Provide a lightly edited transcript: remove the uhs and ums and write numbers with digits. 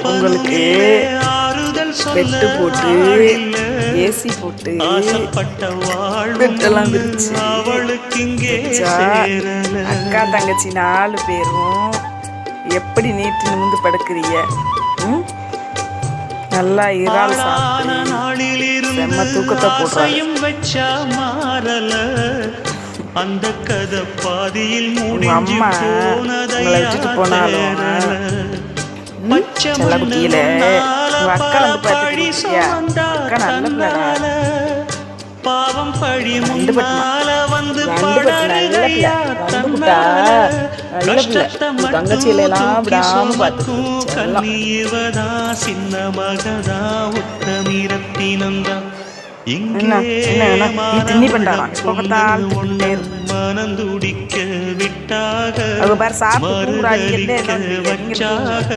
உங்களுக்கு பெட்டு போட்டு ஏசி போட்டு பெட்டெல்லாம் விரிச்சு அக்கா தங்கச்சி 4 பேரும் எப்படி நீட்டு நிமிந்து படுக்கிறீங்க. நல்லா இறால் சாப்பிட்டு செம்ம தூக்கத்தை போடுறாங்க. உங்க அம்மா உங்களை விட்டுட்டு போனாலும் செல்லக்குட்டியில உங்க அக்கா வந்து பார்த்துக்கிட்டியா, அக்கா நல்ல பிள்ளை, தங்கச்சியில எல்லாம் விடாம பார்த்து திண்ணி பண்றான். சாப்பிட்டு